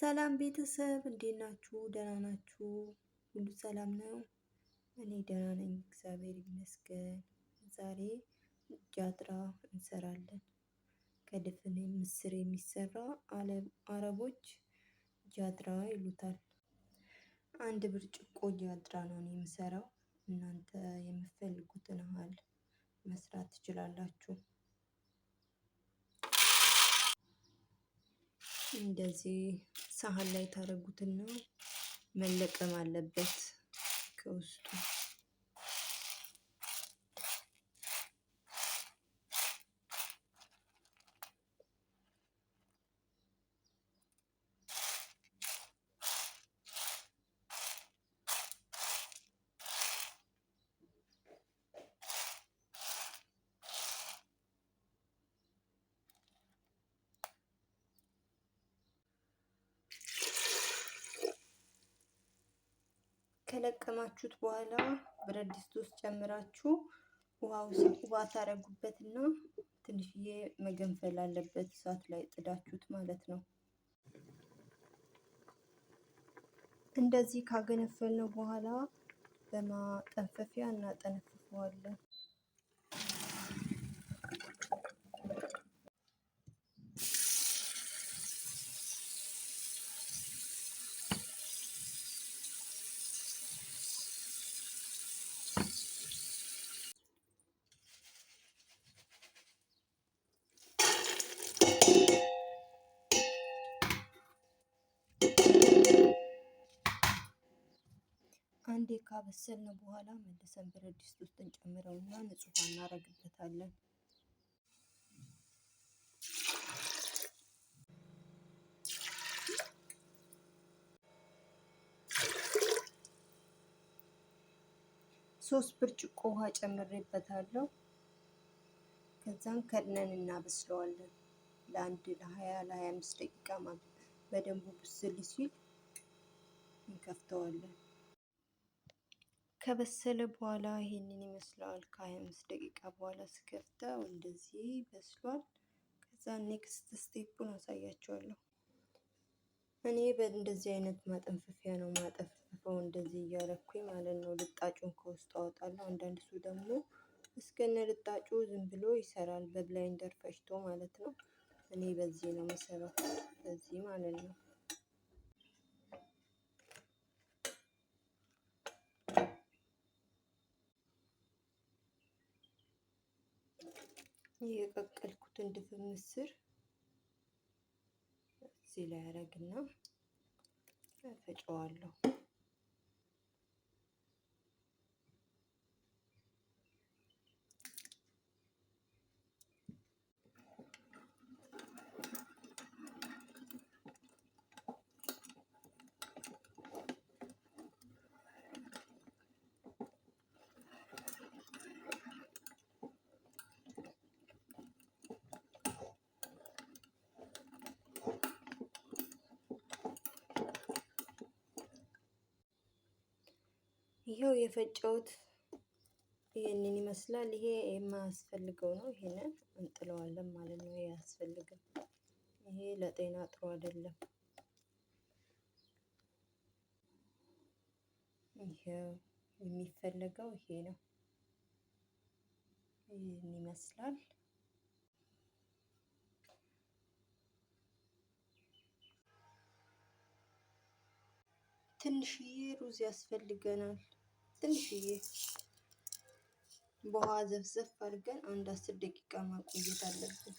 ሰላም ቤተሰብ እንዴት ናችሁ? ደህና ናችሁ? ሁሉ ሰላም ነው? እኔ ደህና ነኝ፣ እግዚአብሔር ይመስገን። ዛሬ ጃትራ እንሰራለን። ከድፍን ምስር የሚሰራ አረቦች ጃትራ ይሉታል። አንድ ብርጭቆ ጃትራ ነው እኔ የምሰራው። እናንተ የምትፈልጉትን ያህል መስራት ትችላላችሁ። እንደዚህ ሳህን ላይ ታደርጉትና መለቀም አለበት ከውስጡ። ከለቀማችሁት በኋላ ብረት ድስት ውስጥ ጨምራችሁ ውሃ ታረጉበትና ትንሽዬ መገንፈል አለበት፣ እሳት ላይ ጥዳችሁት ማለት ነው። እንደዚህ ካገነፈልነው በኋላ በማጠንፈፊያ እናጠነፍፈዋለን። አንዴ ካበሰልነው በኋላ መልሰን ብረት ድስት ውስጥ እንጨምረውና ንጹህ እናደርግበታለን። ሶስት ብርጭቆ ውሃ ጨምሬበታለሁ። ከዛም ከድነን እናበስለዋለን ለ20-25 ደቂቃ ማለት ነው። በደንቡ ብስል ሲል እንከፍተዋለን። ከበሰለ በኋላ ይሄንን ይመስላል። ከ25 ደቂቃ በኋላ ስከፍተው እንደዚህ በስሏል። ከዛ ኔክስት ስቴፑን አሳያቸዋለሁ። እኔ በእንደዚህ አይነት ማጠንፈፊያ ነው ማጠንፈፈው፣ እንደዚህ እያረኩኝ ማለት ነው። ልጣጩን ከውስጡ አወጣለሁ። አንዳንድ ሰው ደግሞ እስከነ ልጣጩ ዝም ብሎ ይሰራል፣ በብላይንደር ፈጭቶ ማለት ነው። እኔ በዚህ ነው የምሰራው፣ በዚህ ማለት ነው። የቀቀልኩትን ድፍን ምስር እዚህ ላይ አረግና ፈጨዋለሁ። ይሄው የፈጨሁት ይሄንን ይመስላል። ይሄ የማያስፈልገው ነው። ይሄንን እንጥለዋለን ማለት ነው። ይሄ አያስፈልግም። ይሄ ለጤና ጥሩ አይደለም። ይሄው የሚፈለገው ይሄ ነው። ይሄን ይመስላል። ትንሽዬ ሩዝ ያስፈልገናል። ትንሽዬ በውሃ ዘፍዘፍ አድርገን አንድ 10 ደቂቃ ማቆየት አለብን።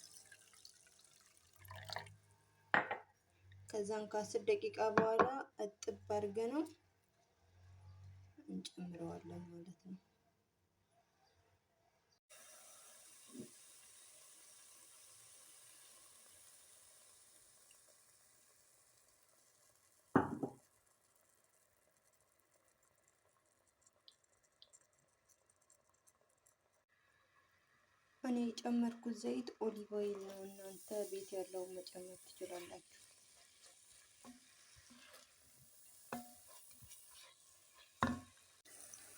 ከዛም ከ10 ደቂቃ በኋላ እጥብ አድርገነው እንጨምረዋለን ማለት ነው። እኔ የጨመርኩት ዘይት ኦሊቭ ኦይል ነው። እናንተ ቤት ያለውን መጨመር ትችላላችሁ።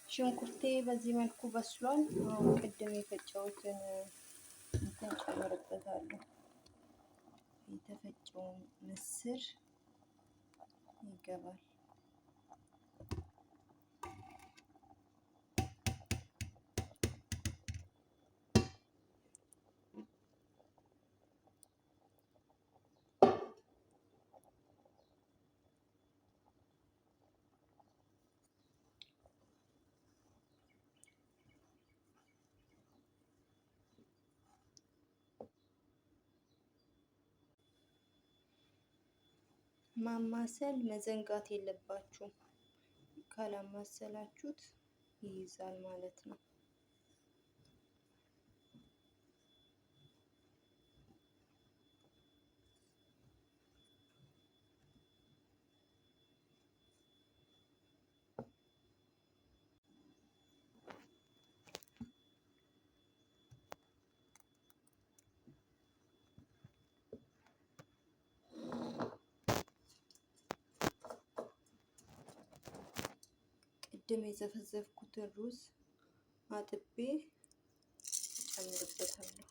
ሽንኩርቴ በዚህ መልኩ በስሏል። አሁን ቅድም የፈጨሁትን እንትን ጨምርበታለሁ። የተፈጨውን ምስር ይገባል። ማማሰል መዘንጋት የለባችሁም። ካላማሰላችሁት ይይዛል ማለት ነው። ቅድም የዘፈዘፍኩትን ሩዝ አጥቤ እጨምርበታለሁ።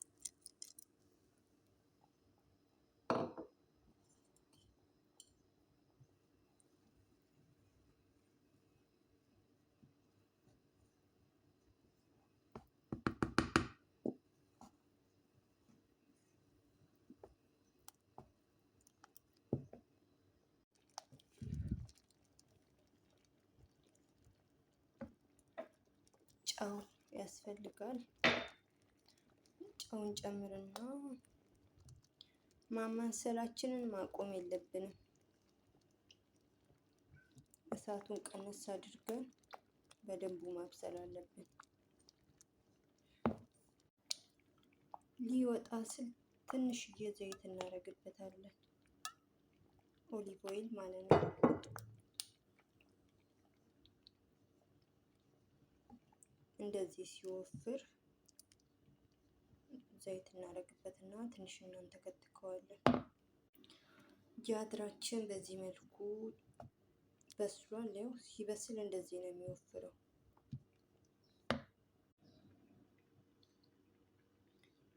ጨው ያስፈልጋል። ጨውን ጨምርና ማማሰላችንን ማቆም የለብንም። እሳቱን ቀነስ አድርገን በደንቡ ማብሰል አለብን። ሊወጣ ስል ትንሽዬ ዘይት እናደርግበታለን። ኦሊቭ ኦይል ማለት ነው። እንደዚህ ሲወፍር ዘይት እናደርግበትና ትንሽ እናንተከትከዋለን። ጃድራችን በዚህ መልኩ በስሏል። ያው ሲበስል እንደዚህ ነው የሚወፍረው።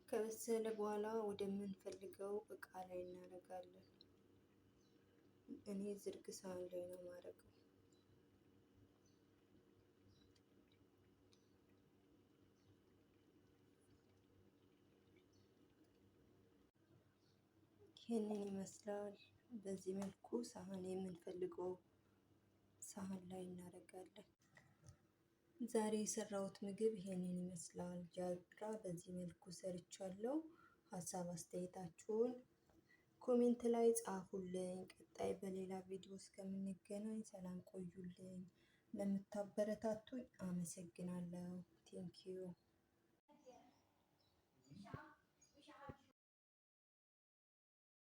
ከበሰለ በኋላ ወደምንፈልገው እቃ ላይ እናደርጋለን። እኔ ዝርግ ሳህን ላይ ነው የማደርገው። ይህንን ይመስላል። በዚህ መልኩ ሳህን የምንፈልገው ሳህን ላይ እናደርጋለን። ዛሬ የሰራሁት ምግብ ይሄንን ይመስላል። ጃድራ በዚህ መልኩ ሰርቻለሁ። ሀሳብ አስተያየታችሁን ኮሜንት ላይ ጻፉልኝ። ቀጣይ በሌላ ቪዲዮ እስከምንገናኝ ሰላም ቆዩልኝ። ለምታበረታቱኝ አመሰግናለሁ። ቴንኪዩ